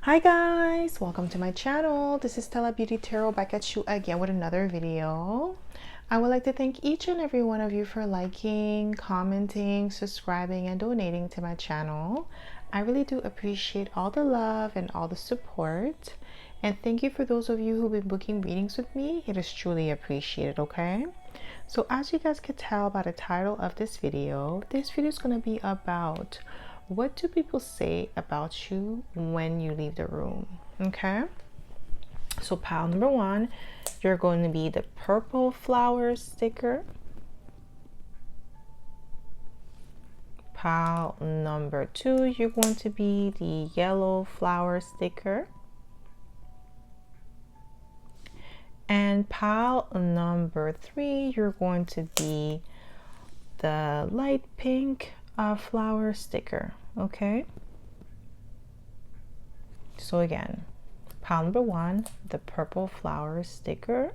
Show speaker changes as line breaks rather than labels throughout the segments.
Hi guys, welcome to my channel. This is Stella Beauty Tarot back at you again with another video. I would like to thank each and every one of you for liking, commenting, subscribing, and donating to my channel. I really do appreciate all the love and all the support. And thank you for those of you who've been booking readings with me. It is truly appreciated, okay? So as you guys could tell by the title of this video is going to be about what do people say about you when you leave the room, okay? So pile number one, you're going to be the purple flower sticker. Pile number two, you're going to be the yellow flower sticker. And pile number three, you're going to be the light pink flower sticker, okay? So again, pile number one, the purple flower sticker.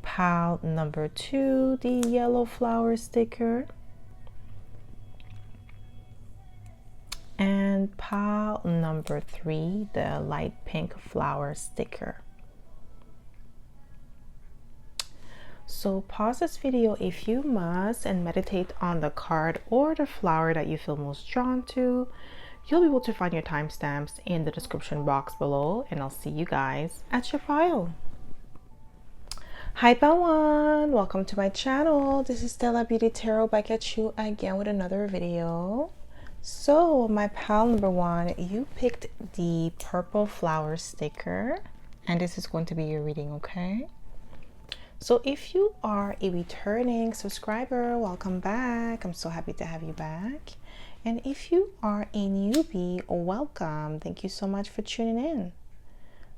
Pile number two, the yellow flower sticker. And pile number three, the light pink flower sticker. So pause this video if you must and meditate on the card or the flower that you feel most drawn to. You'll be able to find your timestamps in the description box below, and I'll see you guys at your pile. Hi pile one, welcome to my channel. This is Stella Beauty Tarot back at you again with another video. So my pile number one, you picked the purple flower sticker, and this is going to be your reading, okay? So if you are a returning subscriber, welcome back. I'm so happy to have you back. And if you are a newbie, welcome. Thank you so much for tuning in.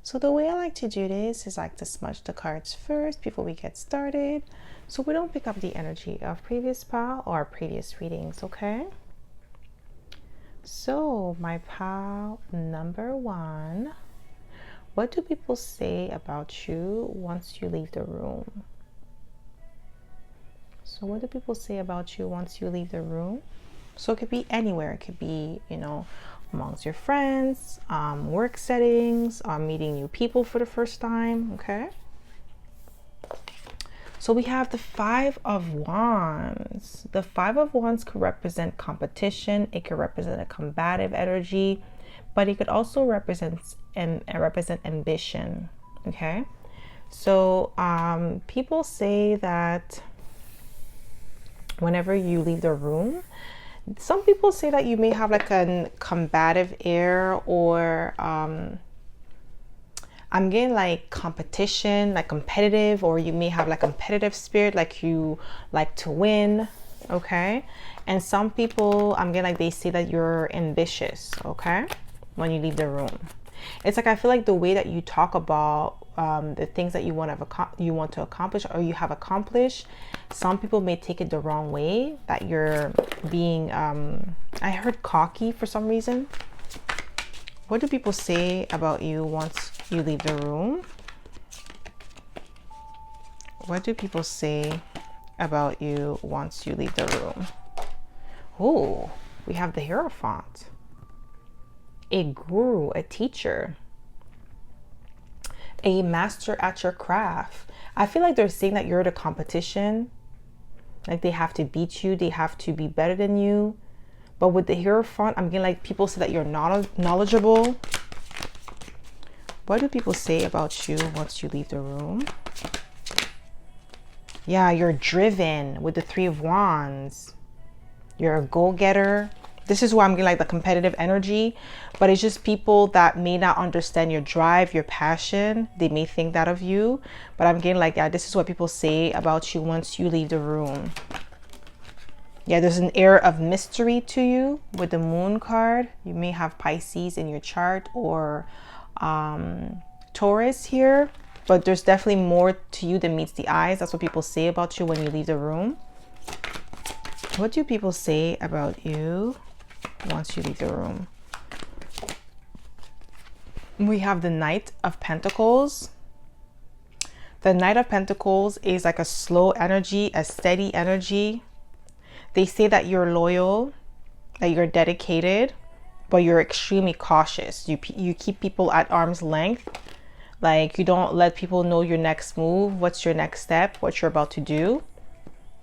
So the way I like to do this is I like to smudge the cards first before we get started, so we don't pick up the energy of previous pile or previous readings, okay? So my pile number one, what do people say about you once you leave the room? So what do people say about you once you leave the room? So it could be anywhere. It could be, you know, amongst your friends, work settings, meeting new people for the first time, okay? So we have the Five of Wands. The Five of Wands could represent competition. It could represent a combative energy, but it could also represent ambition, okay? So people say that whenever you leave the room, some people say that you may have like a combative air, or I'm getting like competition, like competitive, or you may have like competitive spirit, like you like to win, okay? And some people, I'm getting like they say that you're ambitious, okay, when you leave the room. It's like I feel like the way that you talk about the things that you want to accomplish or you have accomplished, some people may take it the wrong way, that you're being I heard cocky for some reason. What do people say about you once you leave the room? What do people say about you once you leave the room? Oh, we have the Hierophant, a guru, a teacher, a master at your craft. I feel like they're saying that you're the competition, like they have to beat you, they have to be better than you. But with the Hierophant, I'm getting like people say that you're not knowledgeable. What do people say about you once you leave the room? Yeah, you're driven with the Three of Wands. You're a go-getter. This is why I'm getting like the competitive energy, but it's just people that may not understand your drive, your passion. They may think that of you, but I'm getting like, yeah, this is what people say about you once you leave the room. Yeah, there's an air of mystery to you with the Moon card. You may have Pisces in your chart, or Taurus here, but there's definitely more to you than meets the eyes. That's what people say about you when you leave the room. What do people say about you once you leave the room? We have the Knight of Pentacles. The Knight of Pentacles is like a slow energy, a steady energy. They say that you're loyal, that you're dedicated, but you're extremely cautious. You keep people at arm's length. Like, you don't let people know your next move, what's your next step, what you're about to do,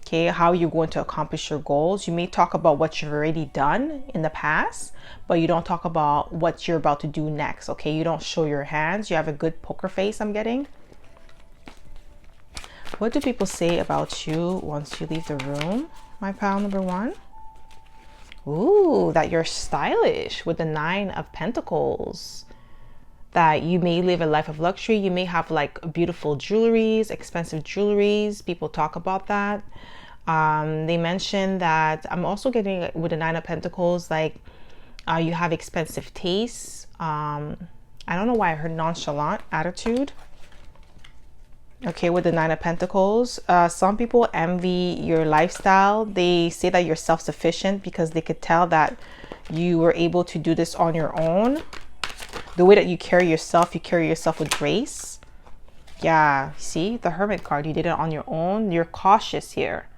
okay, how you're going to accomplish your goals. You may talk about what you've already done in the past, but you don't talk about what you're about to do next, okay? You don't show your hands. You have a good poker face, I'm getting. What do people say about you once you leave the room, my pal number one? Ooh, that you're stylish with the 9 of Pentacles. That you may live a life of luxury. You may have like beautiful jewelries, expensive jewelries. People talk about that. They mention that, I'm also getting with the 9 of Pentacles, like you have expensive tastes. I don't know why I heard nonchalant attitude. Okay, with the 9 of Pentacles, some people envy your lifestyle. They say that you're self-sufficient because they could tell that you were able to do this on your own. The way that you carry yourself with grace. Yeah, see, the Hermit card, you did it on your own. You're cautious here.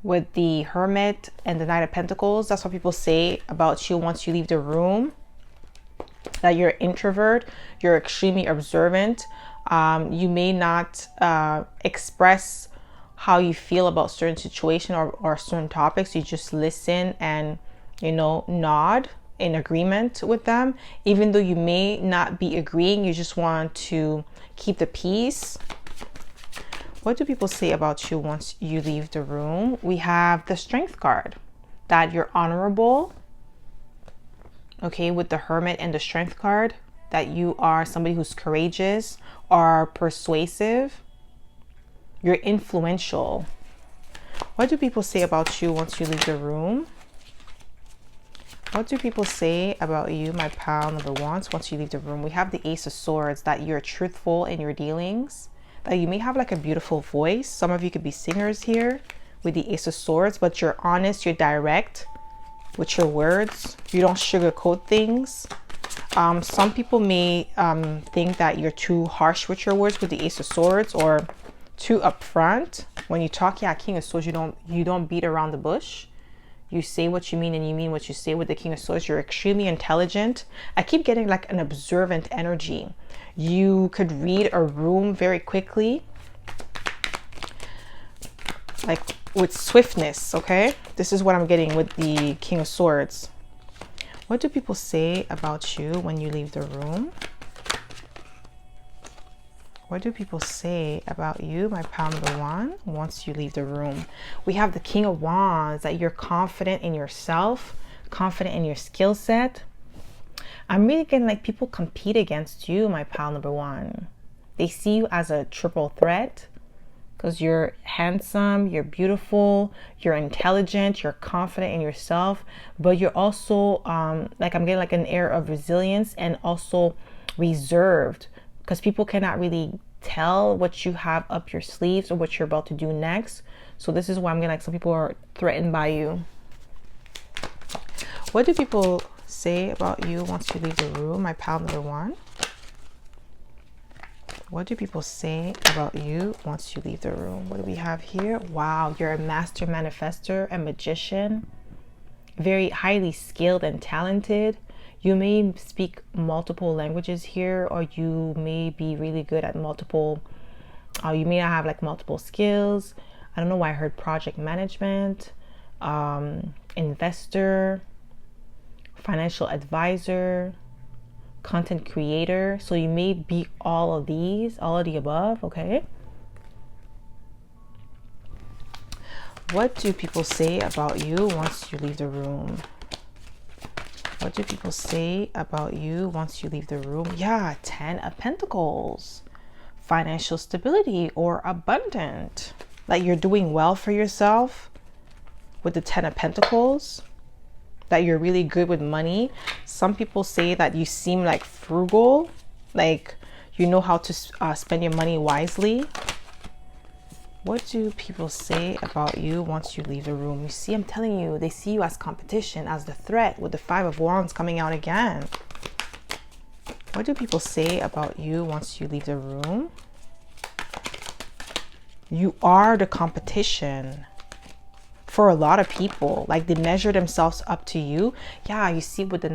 With the Hermit and the 9 of Pentacles, that's what people say about you once you leave the room. That you're an introvert, you're extremely observant. You may not express how you feel about certain situation or certain topics. You just listen and, you know, nod in agreement with them. Even though you may not be agreeing, you just want to keep the peace. What do people say about you once you leave the room? We have the Strength card, that you're honorable. Okay, with the Hermit and the Strength card, that you are somebody who's courageous or persuasive. You're influential. What do people say about you once you leave the room? What do people say about you, my pal number one, once you leave the room? We have the Ace of Swords, that you're truthful in your dealings, that you may have like a beautiful voice. Some of you could be singers here with the Ace of Swords, but you're honest, you're direct with your words. You don't sugarcoat things. Some people may think that you're too harsh with your words with the Ace of Swords, or too upfront when you talk. Yeah, King of Swords, you don't beat around the bush. You say what you mean and you mean what you say. With the King of Swords, you're extremely intelligent. I keep getting like an observant energy. You could read a room very quickly, like with swiftness, okay? This is what I'm getting with the King of Swords. What do people say about you when you leave the room? What do people say about you, my pal number one, once you leave the room? We have the King of Wands, that you're confident in yourself, confident in your skill set. I'm really getting like people compete against you, my pal number one. They see you as a triple threat because you're handsome, you're beautiful, you're intelligent, you're confident in yourself, but you're also like, I'm getting like an air of resilience and also reserved, because people cannot really tell what you have up your sleeves or what you're about to do next. So this is why I'm getting like some people are threatened by you. What do people say about you once you leave the room, my pal number one? What do people say about you once you leave the room? What do we have here? Wow, you're a master manifester, a magician, very highly skilled and talented. You may speak multiple languages here, or you may be really good at multiple, you may not have like multiple skills. I don't know why I heard project management, investor, financial advisor, content creator. So you may be all of these, all of the above, okay? What do people say about you once you leave the room? What do people say about you once you leave the room? Yeah, 10 of Pentacles. Financial stability or abundant. That you're doing well for yourself with the 10 of Pentacles. That you're really good with money. Some people say that you seem like frugal. Like you know how to spend your money wisely. What do people say about you once you leave the room? You see, I'm telling you, they see you as competition, as the threat, with the 5 of Wands coming out again. What do people say about you once you leave the room? You are the competition. for a lot of people. Like they measure themselves up to you. Yeah, you see with the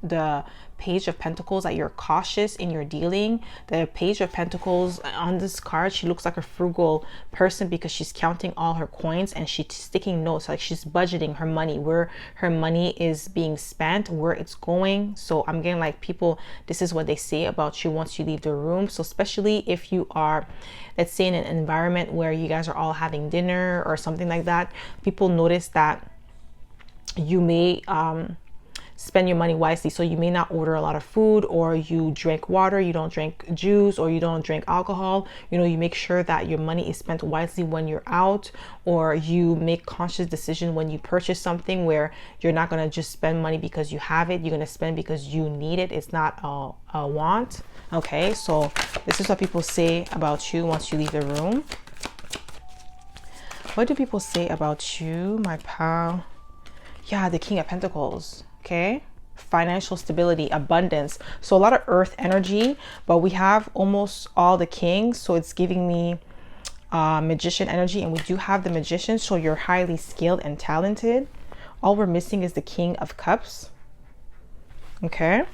the Page of Pentacles that you're cautious in your dealing. The Page of Pentacles on this card, she looks like a frugal person because she's counting all her coins and she's sticking notes, like she's budgeting her money, where her money is being spent, where it's going. So I'm getting like people, this is what they say about you once you leave the room. So especially if you are, let's say, in an environment where you guys are all having dinner or something like that, people notice that you may spend your money wisely. So you may not order a lot of food, or you drink water, you don't drink juice, or you don't drink alcohol. You know, you make sure that your money is spent wisely when you're out, or you make conscious decision when you purchase something where you're not going to just spend money because you have it. You're going to spend because you need it. It's not a want. Okay, so this is what people say about you once you leave the room. What do people say about you, my pal? Yeah, the King of Pentacles. Okay, financial stability, abundance. So a lot of earth energy, but we have almost all the kings, so it's giving me magician energy, and we do have the magician, so you're highly skilled and talented. All we're missing is the King of Cups. Okay,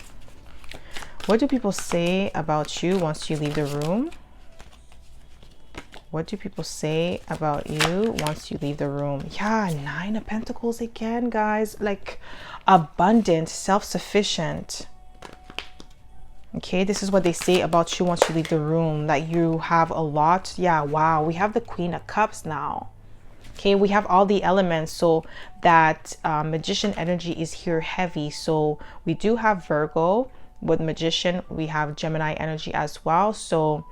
what do people say about you once you leave the room? What do people say about you once you leave the room? Yeah, Nine of Pentacles again, guys. Like abundant, self-sufficient. Okay, this is what they say about you once you leave the room, that you have a lot. Yeah, wow. We have the Queen of Cups now. Okay, we have all the elements, so that magician energy is here heavy. So we do have Virgo with magician. We have Gemini energy as well. So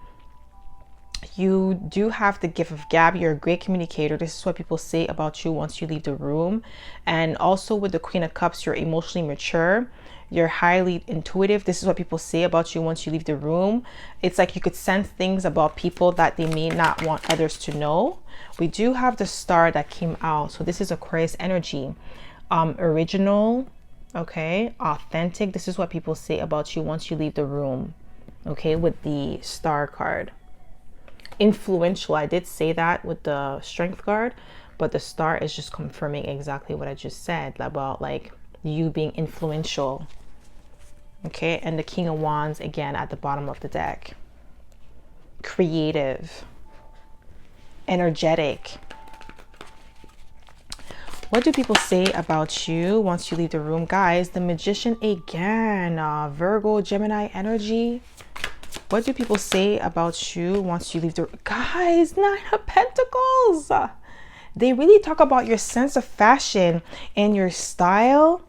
you do have the gift of gab. You're a great communicator. This is what people say about you once you leave the room. And also with the Queen of Cups, you're emotionally mature. You're highly intuitive. This is what people say about you once you leave the room. It's like you could sense things about people that they may not want others to know. We do have the Star that came out. So this is Aquarius energy. Original, okay, authentic. This is what people say about you once you leave the room. Okay, with the Star card. Influential, I did say that with the Strength card, but the Star is just confirming exactly what I just said about like you being influential. Okay, and the King of Wands again at the bottom of the deck. Creative, energetic. What do people say about you once you leave the room, guys? The Magician again, Virgo, Gemini energy. What do people say about you once you leave the... Guys, Nine of Pentacles. They really talk about your sense of fashion and your style.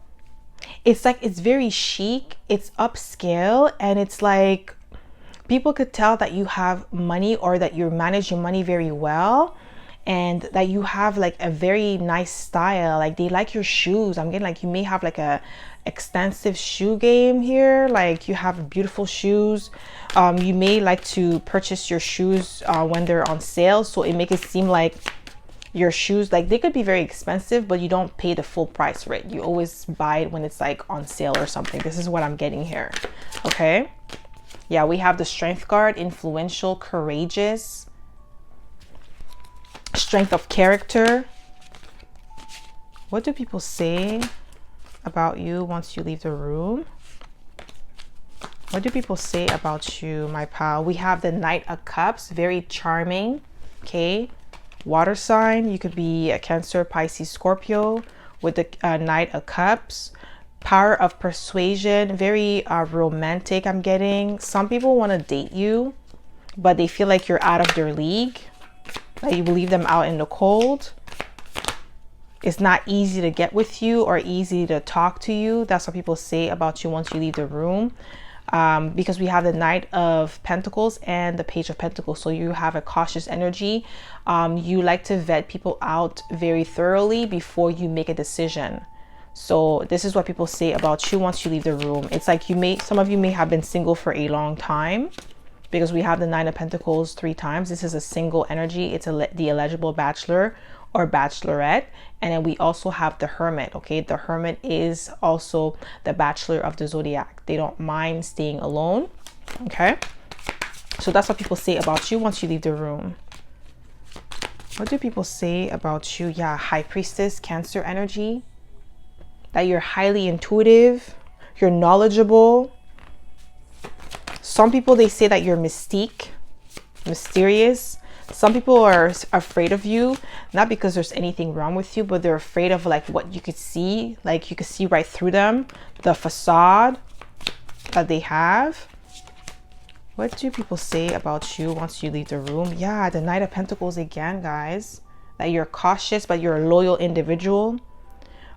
It's like, it's very chic, it's upscale, and it's like people could tell that you have money, or that you manage your money very well, and that you have like a very nice style. Like they like your shoes. I'm getting like you may have like a extensive shoe game here, like you have beautiful shoes. You may like to purchase your shoes when they're on sale, so it makes it seem like your shoes, like they could be very expensive, but you don't pay the full price for it. You always buy it when it's like on sale or something. This is what I'm getting here. Okay, yeah, we have the Strength card. Influential, courageous, strength of character. What do people say about you once you leave the room? What do people say about you, my pal? We have the Knight of Cups, very charming. Okay, water sign. You could be a Cancer, Pisces, Scorpio with the Knight of Cups. Power of persuasion, very romantic. I'm getting some people want to date you, but they feel like you're out of their league, that you leave them out in the cold. It's not easy to get with you or easy to talk to you. That's what people say about you once you leave the room. Because we have the Knight of Pentacles and the Page of Pentacles. So you have a cautious energy. You like to vet people out very thoroughly before you make a decision. So this is what people say about you once you leave the room. It's like some of you may have been single for a long time, because we have the Nine of Pentacles 3 times. This is a single energy. It's the eligible bachelor or bachelorette. And then we also have the Hermit. Okay, the Hermit is also the bachelor of the zodiac. They don't mind staying alone. Okay, so that's what people say about you once you leave the room. What do people say about you? Yeah, High Priestess, Cancer energy. That you're highly intuitive, you're knowledgeable. Some people, they say that you're mysterious. Some people are afraid of you, not because there's anything wrong with you, but they're afraid of like what you could see. Like you could see right through them, the facade that they have. What do people say about you once you leave the room? Yeah, the Knight of Pentacles again, guys. That you're cautious, but you're a loyal individual.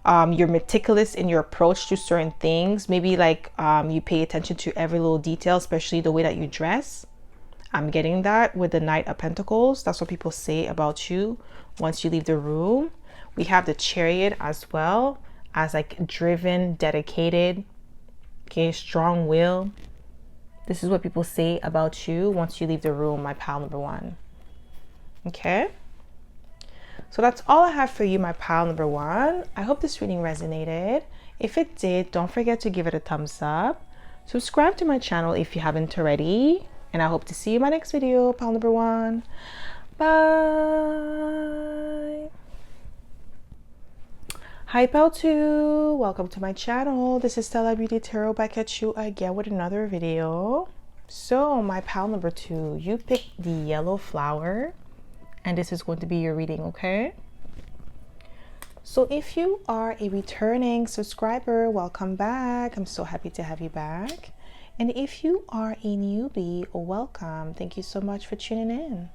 You're meticulous in your approach to certain things. Maybe like you pay attention to every little detail, especially the way that you dress. I'm getting that with the Knight of Pentacles. That's what people say about you once you leave the room. We have the Chariot as well, as like driven, dedicated, okay, strong will. This is what people say about you once you leave the room, my pile number one. Okay. So that's all I have for you, my pile number one. I hope this reading resonated. If it did, don't forget to give it a thumbs up. Subscribe to my channel if you haven't already. And I hope to see you in my next video, pile number one. Bye. Hi, pile two. Welcome to my channel. This is Stella Beauty Tarot back at you again with another video. So my pile number two, you picked the yellow flower. And this is going to be your reading, okay? So if you are a returning subscriber, welcome back. I'm so happy to have you back. And if you are a newbie, welcome. Thank you so much for tuning in.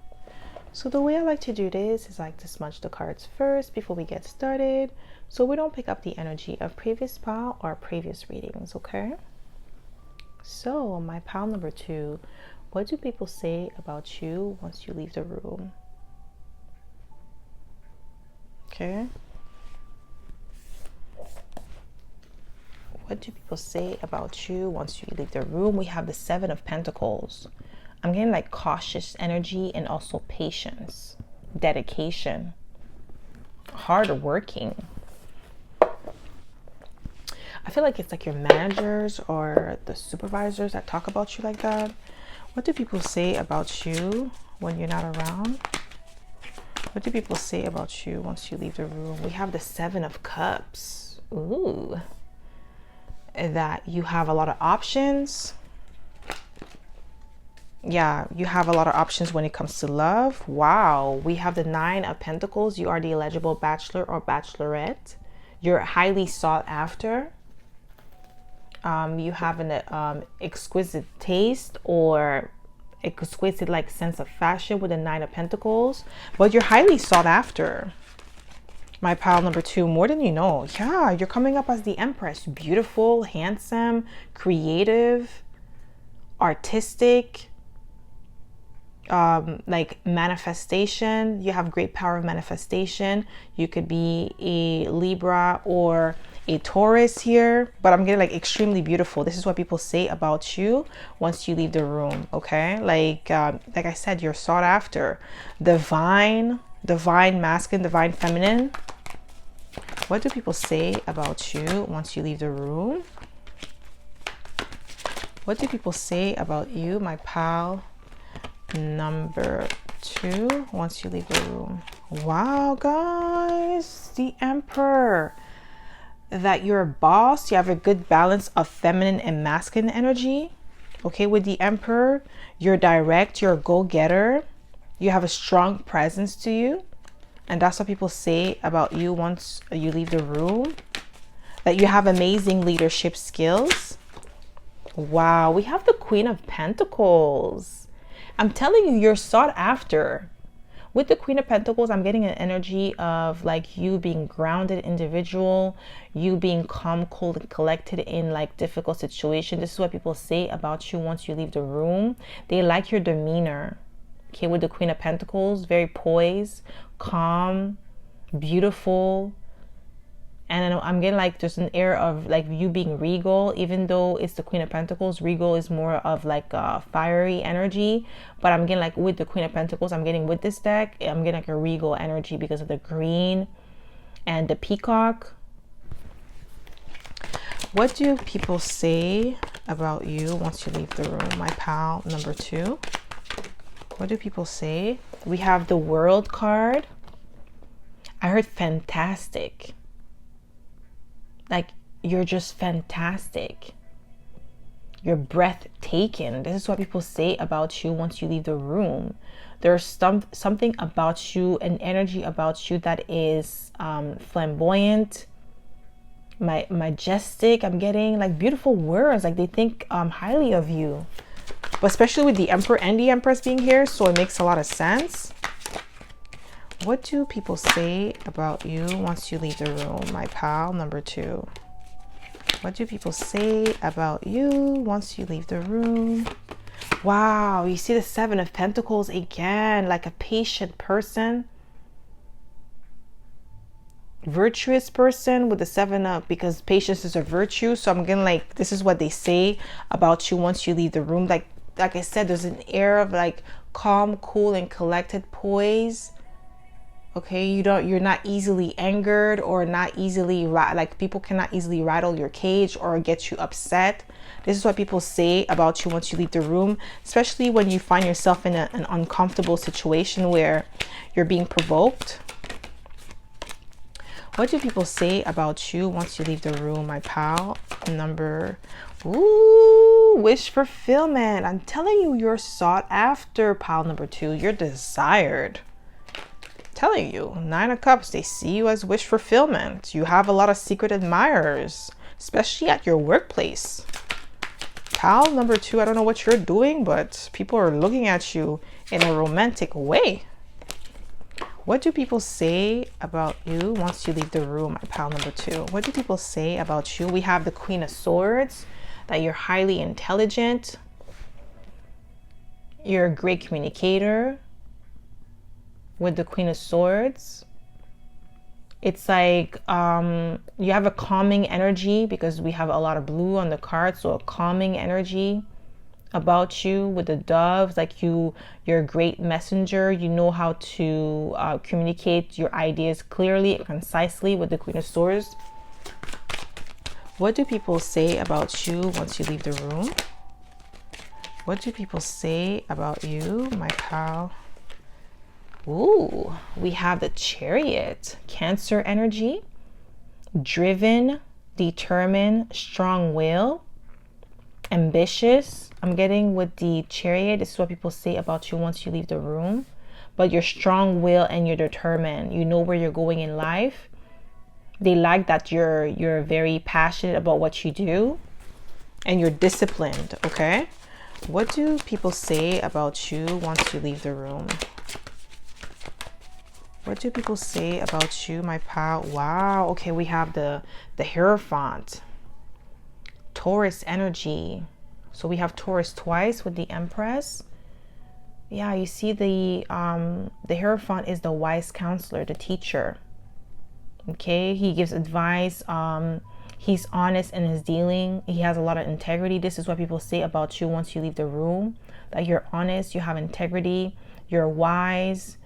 So the way I like to do this is I like to smudge the cards first before we get started, so we don't pick up the energy of previous pile or previous readings, okay? So my pile number two, what do people say about you once you leave the room? Okay. What do people say about you once you leave the room? We have the Seven of Pentacles. I'm getting like cautious energy and also patience, dedication, hardworking. I feel like it's like your managers or the supervisors that talk about you like that. What do people say about you when you're not around? What do people say about you once you leave the room? We have the Seven of Cups. Ooh. That you have a lot of options. Yeah, you have a lot of options when it comes to love. Wow. We have the Nine of Pentacles. You are the eligible bachelor or bachelorette. You're highly sought after. You have an exquisite taste or exquisite like sense of fashion with the Nine of Pentacles, but you're highly sought after, my pile number two, more than you know. Yeah, you're coming up as the Empress. Beautiful, handsome, creative, artistic, like manifestation. You have great power of manifestation. You could be a Libra or a Taurus here, but I'm getting like extremely beautiful. This is what people say about you once you leave the room, okay? Like I said, you're sought after. Divine masculine, divine feminine. What do people say about you once you leave the room? What do people say about you, my pal number two, once you leave the room? Wow, guys, the Emperor. That you're a boss. You have a good balance of feminine and masculine energy. Okay, with the Emperor, you're direct, you're a go-getter. You have a strong presence to you. And that's what people say about you once you leave the room. That you have amazing leadership skills. Wow, we have the Queen of Pentacles. I'm telling you, you're sought after. With the Queen of Pentacles, I'm getting an energy of like you being grounded individual, you being calm, cool, and collected in like difficult situations. This is what people say about you once you leave the room. They like your demeanor. Okay, with the Queen of Pentacles, very poised, calm, beautiful. And I'm getting like there's an air of like you being regal, even though it's the Queen of Pentacles. Regal is more of like a fiery energy, but I'm getting like with the Queen of Pentacles, I'm getting with this deck, I'm getting like a regal energy because of the green and the peacock. What do people say about you once you leave the room, my pal number two? What do people say We have the World card. I heard fantastic. Like, you're just fantastic. You're breathtaking. This is what people say about you once you leave the room. There's something about you, an energy about you that is flamboyant, majestic. I'm getting like beautiful words. Like they think highly of you. But especially with the Emperor and the Empress being here, so it makes a lot of sense. What do people say about you once you leave the room, my pal, number 2? What do people say about you once you leave the room? Wow, you see the 7 of Pentacles again, like a patient person. Virtuous person with the 7 up, because patience is a virtue. So I'm getting like, this is what they say about you once you leave the room. Like I said, there's an air of like calm, cool, and collected poise. Okay, you're not easily angered or not easily, like people cannot easily rattle your cage or get you upset. This is what people say about you once you leave the room, especially when you find yourself in an uncomfortable situation where you're being provoked. What do people say about you once you leave the room, my pal? Number, ooh, wish fulfillment. I'm telling you, you're sought after, pal number 2. You're desired. Telling you, 9 of Cups, they see you as wish fulfillment. You have a lot of secret admirers, especially at your workplace. Pal number 2, I don't know what you're doing, but people are looking at you in a romantic way. What do people say about you once you leave the room, my pal number 2? What do people say about you? We have the Queen of Swords, that you're highly intelligent. You're a great communicator. With the Queen of Swords, it's like you have a calming energy, because we have a lot of blue on the card, so a calming energy about you. With the Doves, like you're a great messenger. You know how to communicate your ideas clearly and concisely with the Queen of Swords. What do people say about you once you leave the room? What do people say about you, my pal? Ooh, we have the Chariot, Cancer energy, driven, determined, strong will, ambitious. I'm getting with the Chariot, this is what people say about you once you leave the room. But you're strong will and you're determined. You know where you're going in life. They like that you're very passionate about what you do and you're disciplined, okay? What do people say about you once you leave the room? What do people say about you, my pal? Wow. Okay, we have the Hierophant. Taurus energy. So we have Taurus twice with the Empress. Yeah, you see the Hierophant is the wise counselor, the teacher. Okay, he gives advice. He's honest in his dealing. He has a lot of integrity. This is what people say about you once you leave the room. That you're honest, you have integrity, you're wise.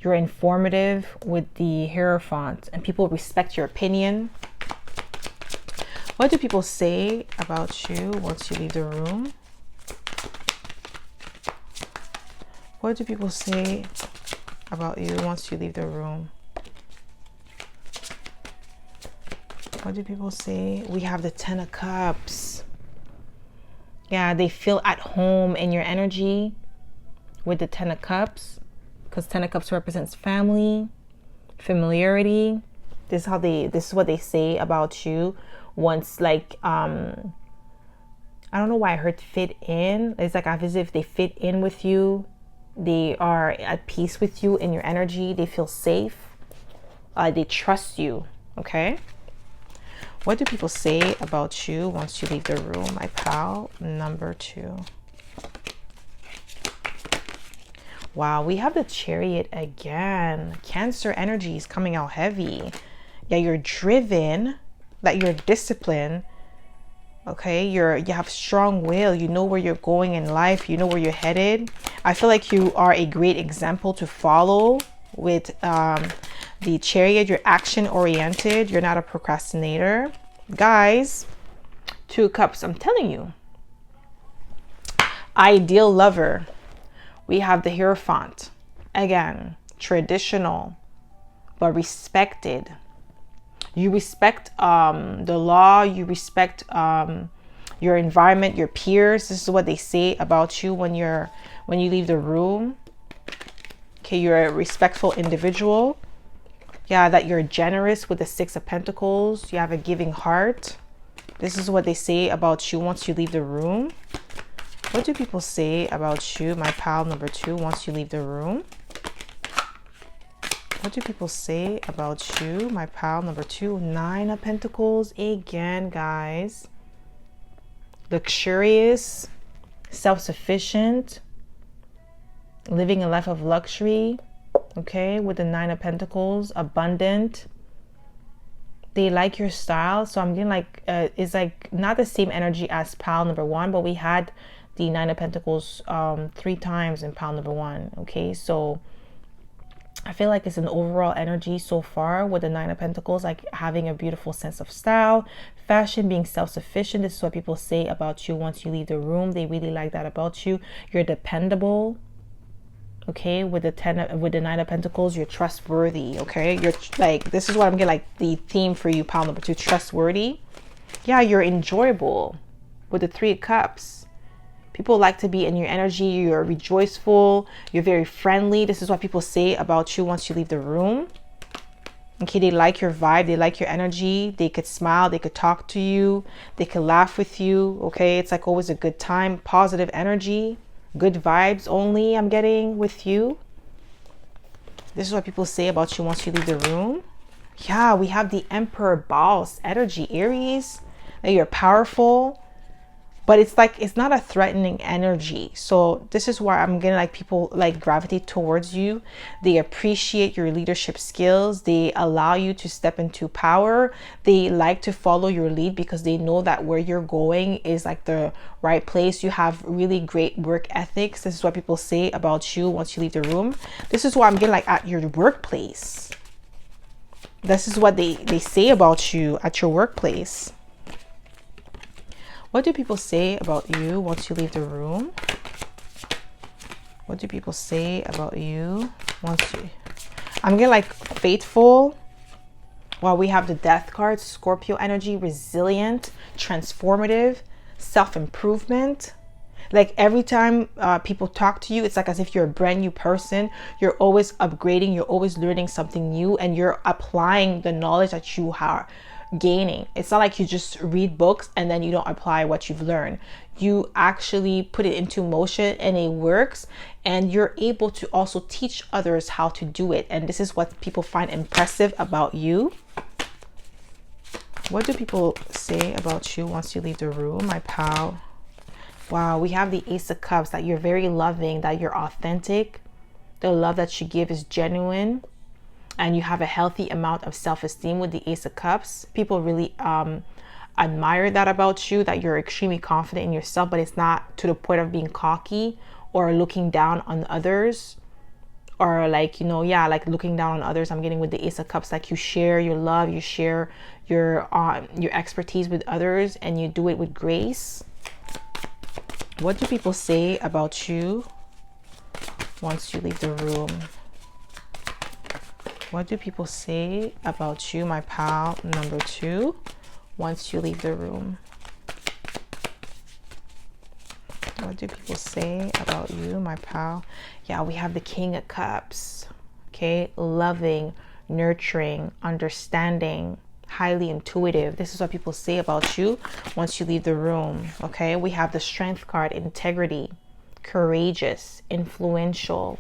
You're informative with the Hierophant, and people respect your opinion. What do people say about you once you leave the room? What do people say about you once you leave the room? What do people say? We have the 10 of Cups. Yeah, they feel at home in your energy with the 10 of Cups. Because 10 of Cups represents family, familiarity. This is what they say about you. Once, like, I don't know why I heard fit in. It's like as if they fit in with you. They are at peace with you in your energy. They feel safe. They trust you. Okay. What do people say about you once you leave the room, my pal? Number 2. Wow, we have the Chariot again. Cancer energy is coming out heavy. Yeah, you're driven, that you're disciplined. Okay, you have strong will. You know where you're going in life. You know where you're headed. I feel like you are a great example to follow with the Chariot. You're action oriented. You're not a procrastinator. Guys, 2 of Cups, I'm telling you. Ideal lover. We have the Hierophant. Again, traditional, but respected. You respect the law. You respect your environment, your peers. This is what they say about you when you leave the room. Okay, you're a respectful individual. Yeah, that you're generous with the Six of Pentacles. You have a giving heart. This is what they say about you once you leave the room. What do people say about you, my pal number 2, once you leave the room? What do people say about you, my pal number 2? 9 of Pentacles again, guys. Luxurious, self-sufficient, living a life of luxury. Okay, with the 9 of Pentacles, abundant. They like your style. So I'm getting like it's like not the same energy as pal number 1, but we had the 9 of Pentacles 3 times in pal number 1. Okay, so I feel like it's an overall energy so far with the 9 of Pentacles, like having a beautiful sense of style, fashion, being self-sufficient. This is what people say about you once you leave the room. They really like that about you. You're dependable. Okay, with the 9 of Pentacles, you're trustworthy. Okay, you're like, this is what I'm getting, like the theme for you, pal number 2, trustworthy. Yeah, you're enjoyable with the 3 of Cups. People like to be in your energy. You're rejoiceful. You're very friendly. This is what people say about you once you leave the room. Okay, they like your vibe. They like your energy. They could smile. They could talk to you. They could laugh with you. Okay, it's like always a good time. Positive energy. Good vibes only I'm getting with you. This is what people say about you once you leave the room. Yeah, we have the Emperor boss energy, Aries. That you're powerful. But it's like, it's not a threatening energy. So this is why I'm getting like people like gravitate towards you. They appreciate your leadership skills. They allow you to step into power. They like to follow your lead because they know that where you're going is like the right place. You have really great work ethics. This is what people say about you once you leave the room. This is why I'm getting like at your workplace. This is what they say about you at your workplace. What do people say about you once you leave the room? What do people say about you once you... I'm getting like faithful. Well, we have the Death card, Scorpio energy, resilient, transformative, self-improvement. Like every time people talk to you, it's like as if you're a brand new person. You're always upgrading. You're always learning something new, and you're applying the knowledge that you are gaining. It's not like you just read books and then you don't apply what you've learned. You actually put it into motion and it works, and you're able to also teach others how to do it. And this is what people find impressive about you. What do people say about you once you leave the room, my pal? Wow, we have the Ace of Cups, that you're very loving, that you're authentic. The love that you give is genuine. And you have a healthy amount of self-esteem with the Ace of Cups. People really admire that about you, that you're extremely confident in yourself, but it's not to the point of being cocky or looking down on others, or like, you know, yeah, like looking down on others. I'm getting with the Ace of Cups, like you share your love, you share your expertise with others, and you do it with grace. What do people say about you once you leave the room? What do people say about you, my pal number 2, once you leave the room? What do people say about you, my pal? Yeah, we have the King of Cups. Okay, loving, nurturing, understanding, highly intuitive. This is what people say about you once you leave the room. Okay, we have the Strength card, integrity, courageous, influential.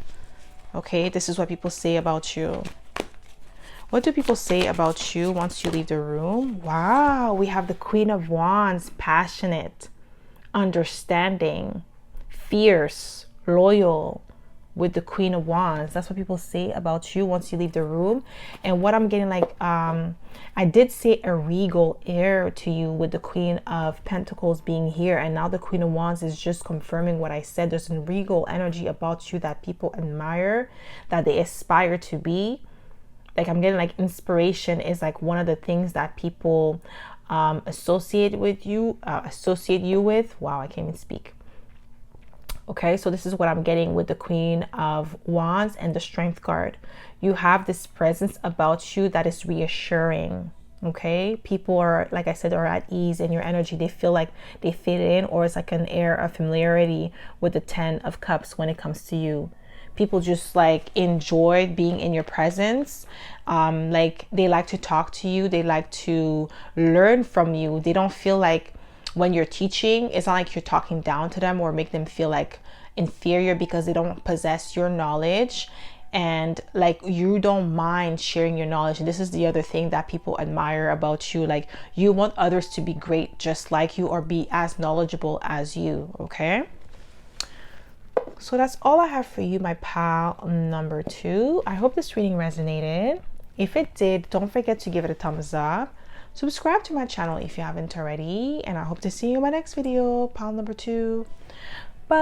Okay, this is what people say about you. What do people say about you once you leave the room? Wow, we have the Queen of Wands, passionate, understanding, fierce, loyal, with the Queen of Wands. That's what people say about you once you leave the room. And what I'm getting, like, I did say a regal air to you with the Queen of Pentacles being here, and now the Queen of Wands is just confirming what I said. There's a regal energy about you that people admire, that they aspire to be. Like, I'm getting like inspiration is like one of the things that people associate you with. Wow, I can't even speak. Okay, so this is what I'm getting with the Queen of Wands and the Strength card. You have this presence about you that is reassuring. Okay, people are, like I said, are at ease in your energy. They feel like they fit in, or it's like an air of familiarity with the 10 of Cups when it comes to you. People just like enjoy being in your presence. Like they like to talk to you. They like to learn from you. They don't feel like when you're teaching, it's not like you're talking down to them or make them feel like inferior because they don't possess your knowledge. And like you don't mind sharing your knowledge. And this is the other thing that people admire about you. Like you want others to be great just like you or be as knowledgeable as you. Okay, so that's all I have for you, my pal number 2. I hope this reading resonated. If it did, don't forget to give it a thumbs up. Subscribe to my channel if you haven't already, and I hope to see you in my next video, pal number 2. Bye.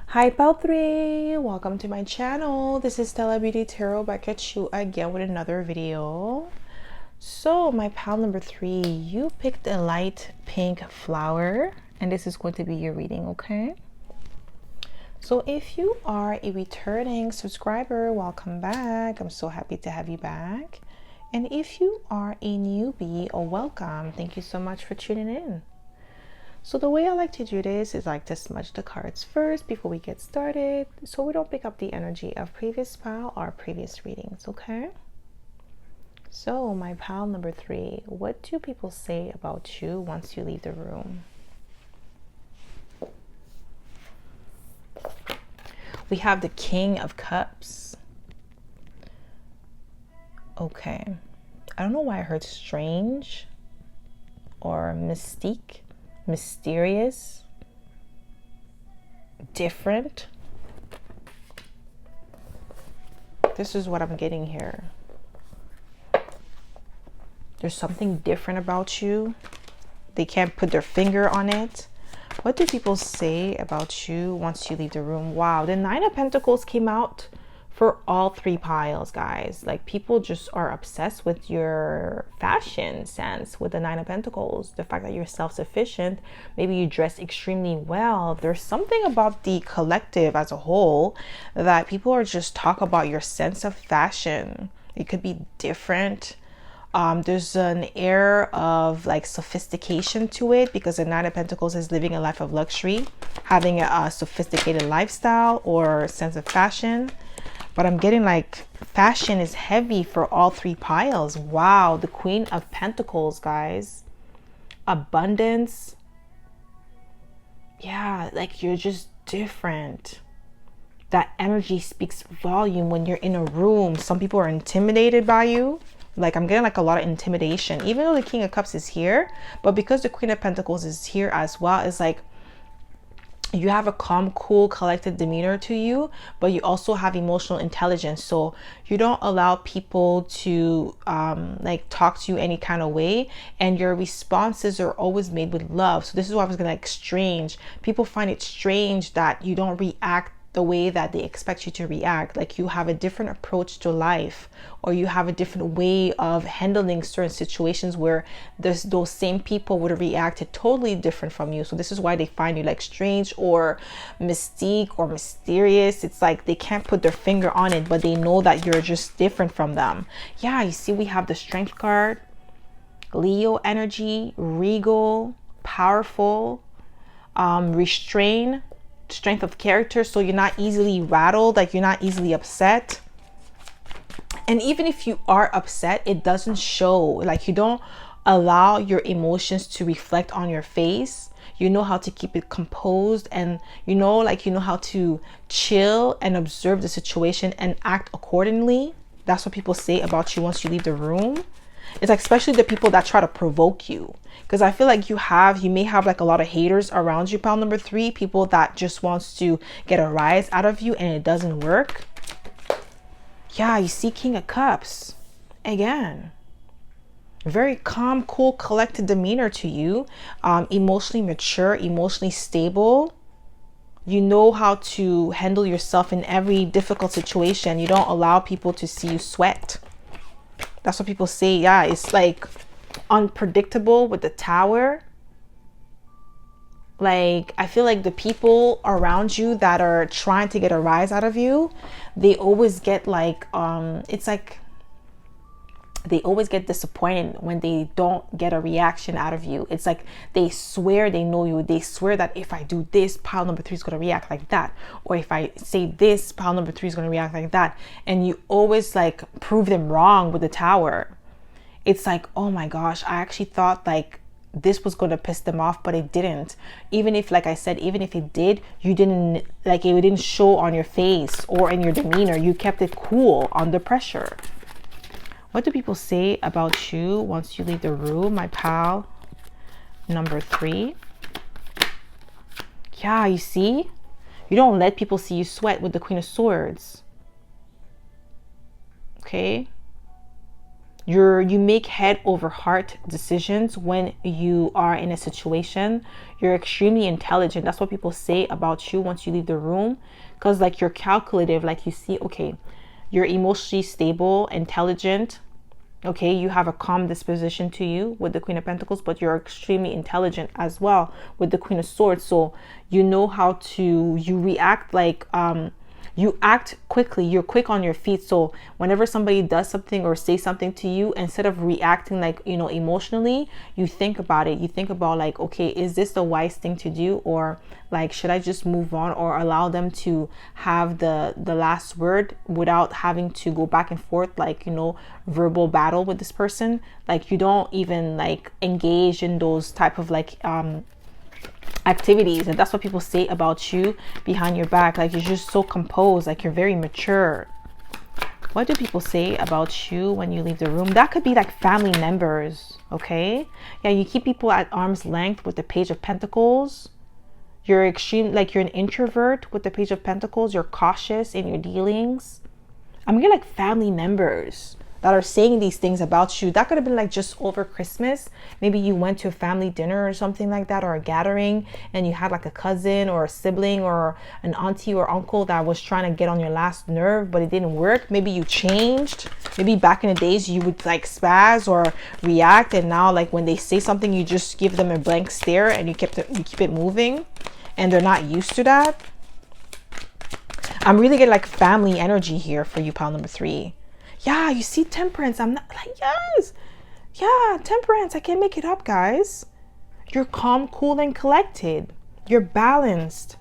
Hi pal 3, welcome to my channel. This is Stella Beauty Tarot, back at you again with another video. So my pal number 3, you picked a light pink flower, and this is going to be your reading. Okay, so if you are a returning subscriber, welcome back. I'm so happy to have you back. And if you are a newbie, or welcome, thank you so much for tuning in. So the way I like to do this is like to smudge the cards first before we get started, so we don't pick up the energy of previous pal or previous readings. Okay, so my pal number 3, what do people say about you once you leave the room? We have the King of Cups. Okay, I don't know why I heard strange or mystique, mysterious, different. This is what I'm getting here. There's something different about you. They can't put their finger on it. What do people say about you once you leave the room? Wow, the 9 of Pentacles came out for all 3 piles, guys. Like people just are obsessed with your fashion sense with the 9 of Pentacles. The fact that you're self-sufficient, maybe you dress extremely well. There's something about the collective as a whole that people are just talk about your sense of fashion. It could be different. There's an air of like sophistication to it because the 9 of Pentacles is living a life of luxury, having a sophisticated lifestyle or sense of fashion. But I'm getting like fashion is heavy for all 3 piles. Wow, the Queen of Pentacles, guys. Abundance. Yeah, like you're just different. That energy speaks volume when you're in a room. Some people are intimidated by you. Like I'm getting like a lot of intimidation, even though the King of Cups is here. But because the Queen of Pentacles is here as well, it's like you have a calm, cool, collected demeanor to you, but you also have emotional intelligence. So you don't allow people to like talk to you any kind of way, and your responses are always made with love. So this is what I was gonna like strange. People find it strange that you don't react the way that they expect you to react. Like you have a different approach to life, or you have a different way of handling certain situations where those same people would have reacted totally different from you. So this is why they find you like strange or mystique or mysterious. It's like they can't put their finger on it, but they know that you're just different from them. Yeah, you see we have the Strength card, Leo energy, regal, powerful, restrain, strength of character. So you're not easily rattled, like you're not easily upset. And even if you are upset, it doesn't show. Like you don't allow your emotions to reflect on your face. You know how to keep it composed, and you know how to chill and observe the situation and act accordingly. That's what people say about you once you leave the room. It's like, especially the people that try to provoke you, because I feel like you may have like a lot of haters around you, pal number 3, people that just wants to get a rise out of you and it doesn't work. Yeah, you see King of Cups again. Very calm, cool, collected demeanor to you. Emotionally mature, emotionally stable. You know how to handle yourself in every difficult situation. You don't allow people to see you sweat. That's what people say. Yeah, it's like unpredictable with the Tower. Like, I feel like the people around you that are trying to get a rise out of you, they always get like, it's like they always get disappointed when they don't get a reaction out of you. It's like they swear they know you. They swear that if I do this, pile number 3 is going to react like that. Or if I say this, pile number 3 is going to react like that. And you always like prove them wrong with the Tower. It's like, oh my gosh, I actually thought like this was going to piss them off, but it didn't. Even if, like I said, even if it did, you didn't, like, it didn't show on your face or in your demeanor. You kept it cool under pressure. What do people say about you once you leave the room, my pal? Number 3. Yeah, you see? You don't let people see you sweat with the Queen of Swords. Okay? You make head over heart decisions when you are in a situation. You're extremely intelligent. That's what people say about you once you leave the room. Because like you're calculative, like you see, okay, you're emotionally stable, intelligent. Okay, you have a calm disposition to you with the Queen of Pentacles, but you're extremely intelligent as well with the Queen of Swords. So you know how to, you react like, you act quickly. You're quick on your feet. So whenever somebody does something or say something to you, instead of reacting like, you know, emotionally, you think about it. You think about like, okay, is this the wise thing to do? Or like, should I just move on or allow them to have the last word without having to go back and forth, like, you know, verbal battle with this person? Like, you don't even like engage in those type of like, activities. And that's what people say about you behind your back. Like, you're just so composed, like you're very mature. What do people say about you when you leave the room? That could be like family members. Okay, yeah, you keep people at arm's length with the Page of Pentacles. You're extreme, like you're an introvert with the Page of Pentacles. You're cautious in your dealings. I'm getting like family members that are saying these things about you. That could have been like just over Christmas. Maybe you went to a family dinner or something like that, or a gathering, and you had like a cousin or a sibling or an auntie or uncle that was trying to get on your last nerve, but it didn't work. Maybe you changed. Maybe back in the days you would like spaz or react, and now like when they say something, you just give them a blank stare and you keep it moving, and they're not used to that. I'm really getting like family energy here for you, pile number 3. Yeah, you see Temperance. I'm not like, yes. Yeah, Temperance. I can't make it up, guys. You're calm, cool, and collected. You're balanced.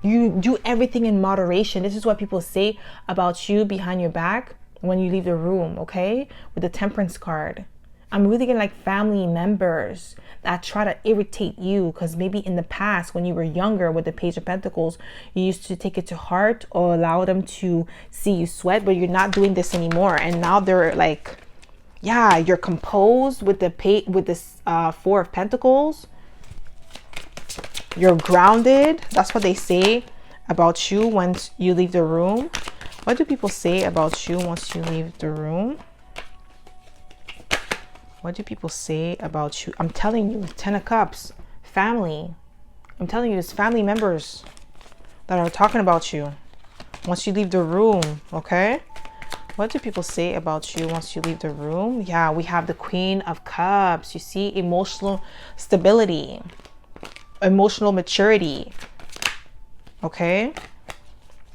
You do everything in moderation. This is what people say about you behind your back when you leave the room, okay? With the Temperance card. I'm really getting like family members that try to irritate you because maybe in the past when you were younger with the Page of Pentacles, you used to take it to heart or allow them to see you sweat, but you're not doing this anymore. And now they're like, yeah, you're composed with this 4 of Pentacles. You're grounded. That's what they say about you once you leave the room. What do people say about you once you leave the room? What do people say about you? I'm telling you, 10 of Cups, family. I'm telling you, there's family members that are talking about you once you leave the room, okay? What do people say about you once you leave the room? Yeah, we have the Queen of Cups. You see, emotional stability, emotional maturity, okay?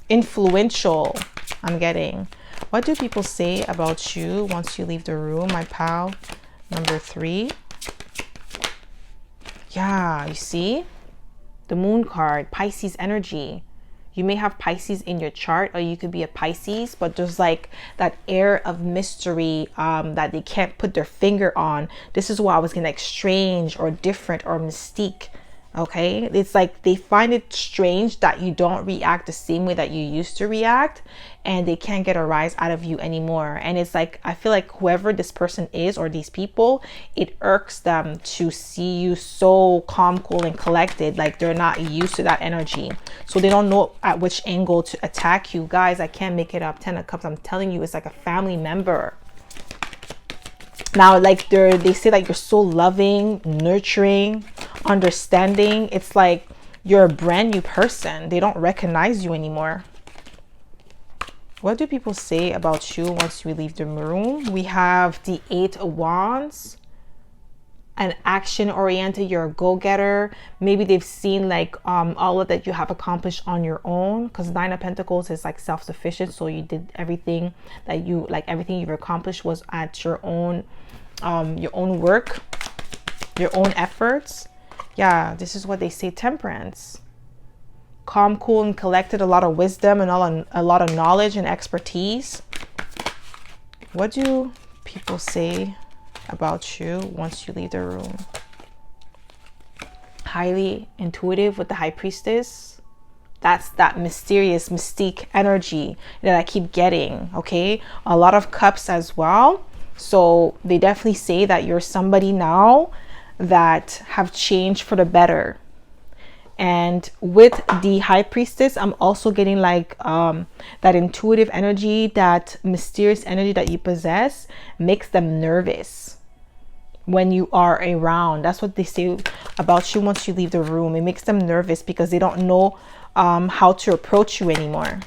Influential, I'm getting. What do people say about you once you leave the room, my pal? Number 3. Yeah, you see? The Moon card, Pisces energy. You may have Pisces in your chart, or you could be a Pisces, but there's like that air of mystery that they can't put their finger on. This is why I was getting like strange or different or mystique. Okay, it's like they find it strange that you don't react the same way that you used to react, and they can't get a rise out of you anymore. And it's like, I feel like whoever this person is or these people, it irks them to see you so calm, cool, and collected. Like they're not used to that energy, so they don't know at which angle to attack you. Guys, I can't make it up. 10 of Cups, I'm telling you, it's like a family member. Now, like they say like you're so loving, nurturing, understanding. It's like you're a brand new person. They don't recognize you anymore. What do people say about you once we leave the room? We have the 8 of Wands. an action oriented, you're a go-getter. Maybe they've seen like all of that you have accomplished on your own, because Nine of Pentacles is like self-sufficient. So you did everything that you like, everything you've accomplished was at your own work, your own efforts. Yeah, this is what they say. Temperance. Calm, cool, and collected. A lot of wisdom and a lot of knowledge and expertise. What do people say about you once you leave the room? Highly intuitive with the High Priestess. That's that mysterious mystique energy that I keep getting. Okay, a lot of Cups as well. So they definitely say that you're somebody now that have changed for the better. And with the High Priestess, I'm also getting like that intuitive energy, that mysterious energy that you possess makes them nervous when you are around. That's what they say about you once you leave the room. It makes them nervous because they don't know how to approach you anymore.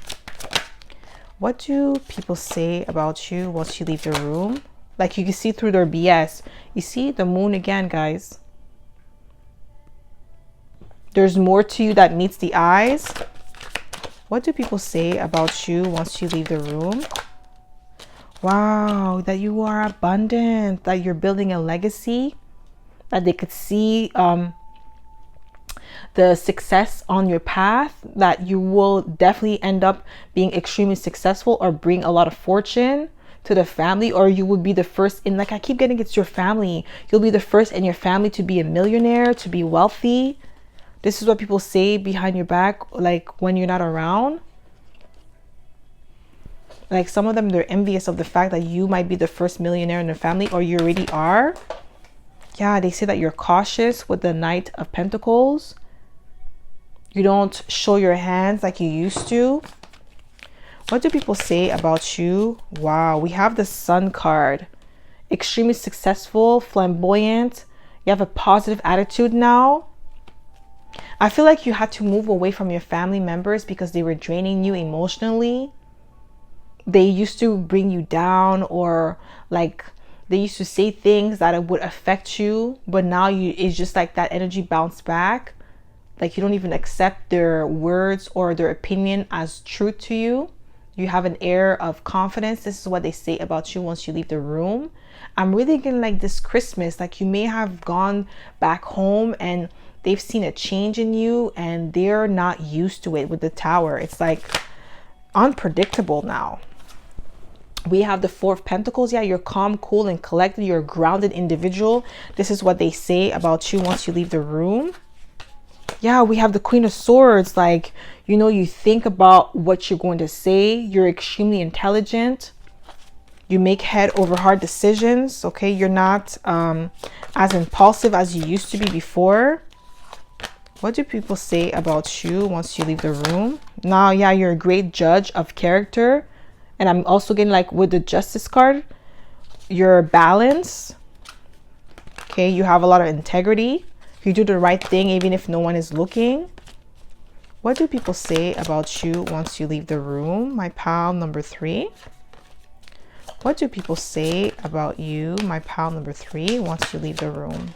What do people say about you once you leave the room? Like you can see through their BS. You see the Moon again, guys. There's more to you that meets the eyes. What do people say about you once you leave the room? Wow, that you are abundant, that you're building a legacy, that they could see the success on your path, that you will definitely end up being extremely successful or bring a lot of fortune to the family, or you would be the first in, like I keep getting, it's your family. You'll be the first in your family to be a millionaire, to be wealthy. This is what people say behind your back, like when you're not around. Like some of them, they're envious of the fact that you might be the first millionaire in the family, or you already are. Yeah, they say that you're cautious with the Knight of Pentacles. You don't show your hands like you used to. What do people say about you? Wow, we have the Sun card. Extremely successful, flamboyant. You have a positive attitude now. I feel like you had to move away from your family members because they were draining you emotionally. They used to bring you down, or like they used to say things that would affect you, but now it's just like that energy bounced back. Like you don't even accept their words or their opinion as truth to you. You have an air of confidence. This is what they say about you once you leave the room. I'm really getting like this Christmas, like you may have gone back home and they've seen a change in you and they're not used to it with the Tower. It's like unpredictable now. We have the Four of Pentacles. Yeah, you're calm, cool, and collected. You're a grounded individual. This is what they say about you once you leave the room. Yeah, we have the Queen of Swords. Like, you know, you think about what you're going to say. You're extremely intelligent. You make head over heart decisions. Okay, you're not as impulsive as you used to be before. What do people say about you once you leave the room? Now, yeah, you're a great judge of character. And I'm also getting like with the Justice card, you're balanced. Okay, you have a lot of integrity. You do the right thing even if no one is looking. What do people say about you once you leave the room? My pal number 3. What do people say about you, my pal number 3, once you leave the room?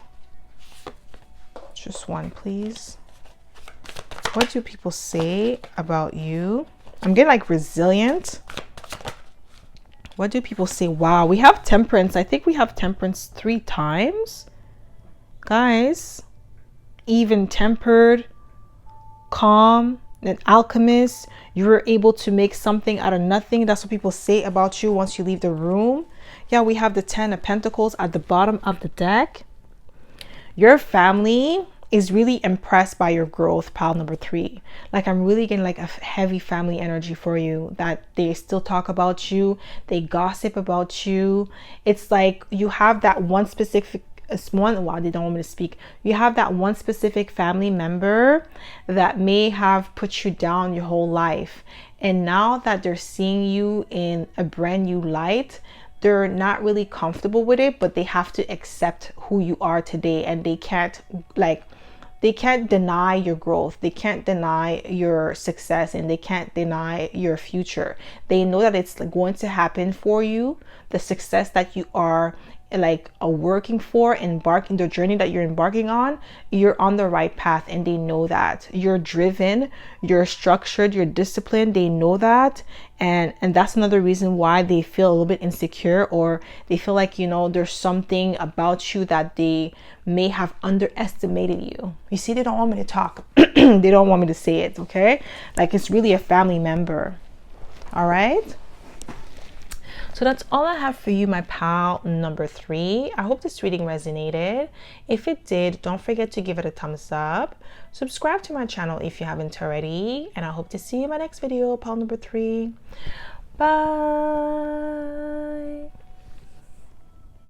Just one, please. What do people say about you? I'm getting like resilient. What do people say? Wow, we have Temperance. I think we have Temperance 3 times. Guys, even-tempered, calm, an alchemist. You were able to make something out of nothing. That's what people say about you once you leave the room. Yeah, we have the 10 of Pentacles at the bottom of the deck. Your family is really impressed by your growth, pal number 3. Like I'm really getting like a heavy family energy for you, that they still talk about you, they gossip about you. It's like you have that one specific wow, they don't want me to speak. You have that one specific family member that may have put you down your whole life, and now that they're seeing you in a brand new light, they're not really comfortable with it, but they have to accept who you are today, and they can't deny your growth. They can't deny your success, and they can't deny your future. They know that it's going to happen for you. The success that you are like working for, embarking the journey that you're embarking on, you're on the right path, and they know that you're driven, you're structured, you're disciplined. They know that, and that's another reason why they feel a little bit insecure, or they feel like, you know, there's something about you that they may have underestimated you. You see, they don't want me to talk. They don't want me to say it. Okay, like it's really a family member. All right. So that's all I have for you, my pal number 3. I hope this reading resonated. If it did, don't forget to give it a thumbs up. Subscribe to my channel if you haven't already. And I hope to see you in my next video, pal number 3. Bye.